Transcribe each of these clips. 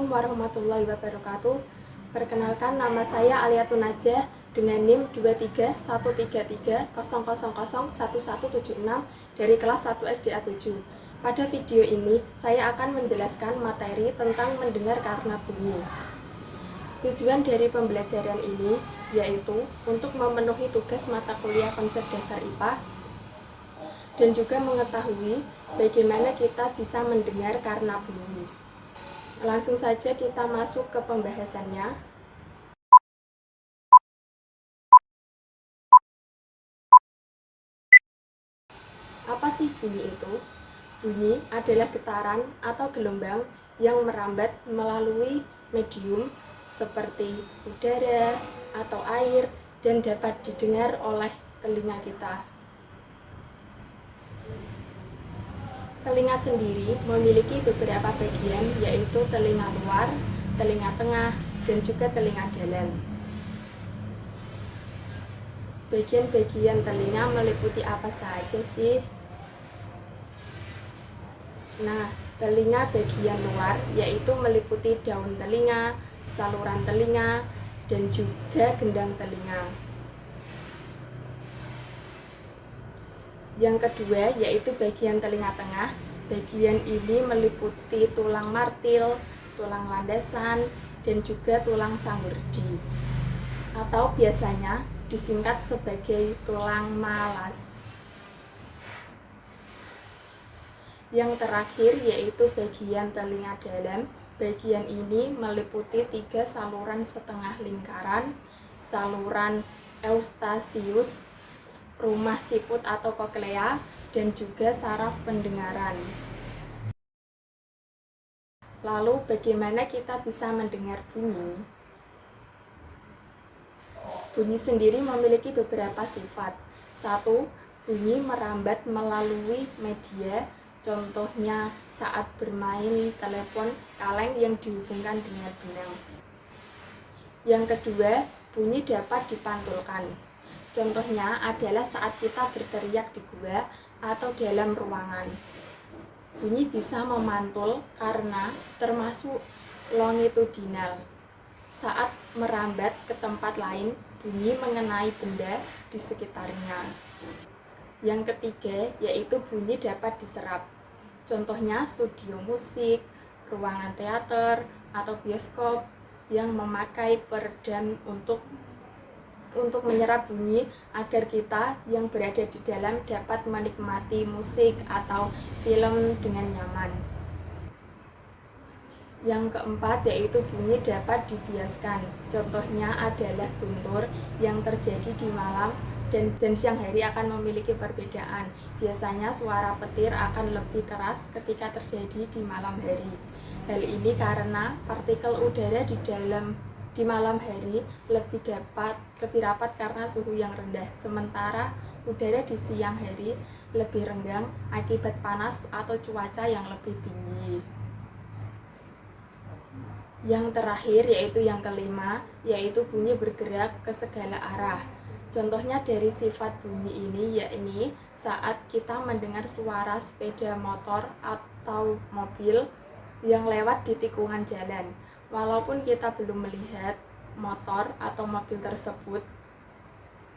Assalamualaikum warahmatullahi wabarakatuh. Perkenalkan, nama saya Aliatun Najah dengan NIM 2313300001176 dari kelas 1 SDA 7. Pada video ini, saya akan menjelaskan materi tentang mendengar karena bunyi. Tujuan dari pembelajaran ini yaitu untuk memenuhi tugas mata kuliah konsep dasar IPA dan juga mengetahui bagaimana kita bisa mendengar karena bunyi. Langsung saja kita masuk ke pembahasannya. Apa sih bunyi itu? Bunyi adalah getaran atau gelombang yang merambat melalui medium seperti udara atau air dan dapat didengar oleh telinga kita. Telinga sendiri memiliki beberapa bagian, yaitu telinga luar, telinga tengah, dan juga telinga dalam. Bagian-bagian telinga meliputi apa saja sih? Nah, telinga bagian luar yaitu meliputi daun telinga, saluran telinga, dan juga gendang telinga. Yang kedua yaitu bagian telinga tengah. Bagian ini meliputi tulang martil, tulang landasan, dan juga tulang sanggurdi, atau biasanya disingkat sebagai tulang malas. Yang terakhir yaitu bagian telinga dalam. Bagian ini meliputi 3 saluran setengah lingkaran, saluran eustasius, rumah siput atau koklea, dan juga saraf pendengaran. Lalu bagaimana kita bisa mendengar bunyi? Bunyi sendiri memiliki beberapa sifat. 1. Bunyi merambat melalui media, contohnya saat bermain telepon kaleng yang dihubungkan dengan benang. Yang kedua, bunyi dapat dipantulkan. Contohnya adalah saat kita berteriak di gua atau dalam ruangan. Bunyi bisa memantul karena termasuk longitudinal. Saat merambat ke tempat lain, bunyi mengenai benda di sekitarnya. Yang ketiga, yaitu bunyi dapat diserap. Contohnya studio musik, ruangan teater, atau bioskop yang memakai peredam untuk menyerap bunyi agar kita yang berada di dalam dapat menikmati musik atau film dengan nyaman. Yang keempat yaitu bunyi dapat dibiaskan. Contohnya adalah guntur yang terjadi di malam dan siang hari akan memiliki perbedaan. Biasanya suara petir akan lebih keras ketika terjadi di malam hari. Hal ini karena partikel udara di malam hari lebih rapat karena suhu yang rendah, sementara udara di siang hari lebih renggang akibat panas atau cuaca yang lebih tinggi. Yang terakhir yaitu yang kelima, yaitu bunyi bergerak ke segala arah. Contohnya dari sifat bunyi ini yakni saat kita mendengar suara sepeda motor atau mobil yang lewat di tikungan jalan. Walaupun kita belum melihat motor atau mobil tersebut,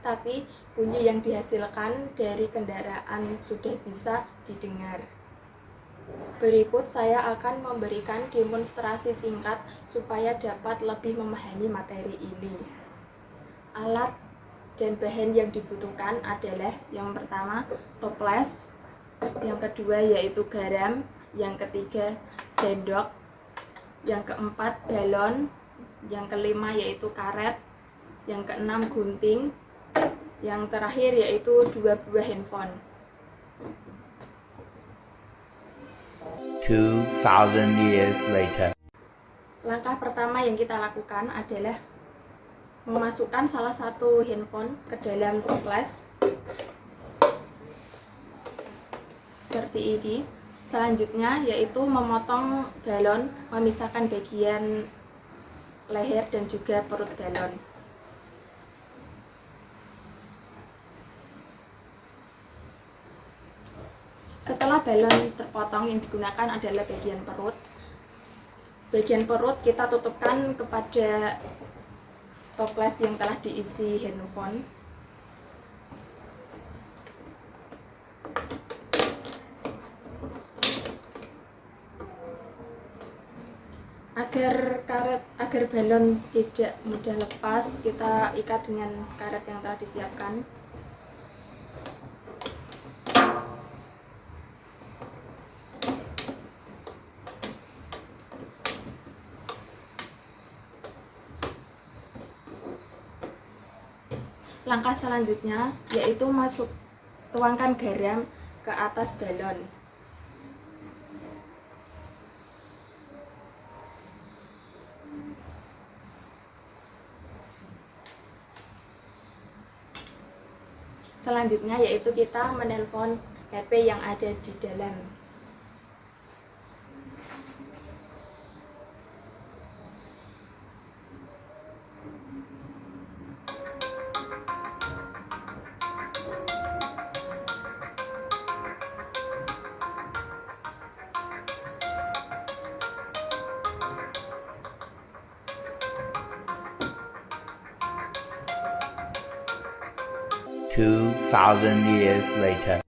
tapi bunyi yang dihasilkan dari kendaraan sudah bisa didengar. Berikut saya akan memberikan demonstrasi singkat supaya dapat lebih memahami materi ini. Alat dan bahan yang dibutuhkan adalah yang pertama toples, yang kedua yaitu garam, yang ketiga sendok, yang keempat balon, yang kelima yaitu karet, yang keenam gunting, yang terakhir yaitu 2 buah handphone. 2000 years later. Langkah pertama yang kita lakukan adalah memasukkan salah satu handphone ke dalam toples seperti ini. Selanjutnya yaitu memotong balon, memisahkan bagian leher dan juga perut balon. Setelah balon terpotong, yang digunakan adalah bagian perut. bagian perut kita tutupkan kepada toples yang telah diisi handphone. Agar balon tidak mudah lepas, kita ikat dengan karet yang telah disiapkan. Langkah selanjutnya yaitu tuangkan garam ke atas balon. Selanjutnya yaitu kita menelpon HP yang ada di dalam. Two thousand years later.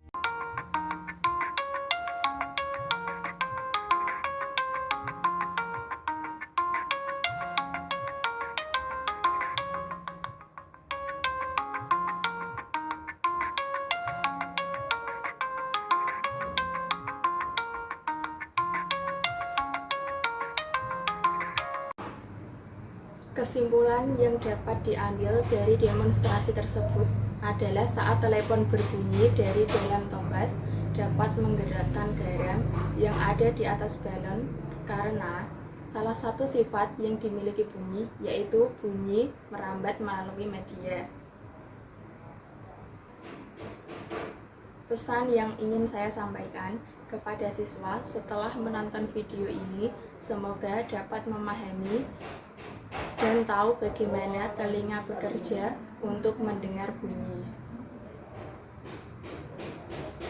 Kesimpulan yang dapat diambil dari demonstrasi tersebut adalah saat telepon berbunyi dari dalam toples dapat menggerakkan garam yang ada di atas balon karena salah satu sifat yang dimiliki bunyi yaitu bunyi merambat melalui media. Pesan yang ingin saya sampaikan kepada siswa setelah menonton video ini, semoga dapat memahami dan tahu bagaimana telinga bekerja untuk mendengar bunyi.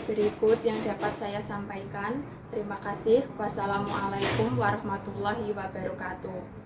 Berikut yang dapat saya sampaikan. Terima kasih. Wassalamualaikum warahmatullahi wabarakatuh.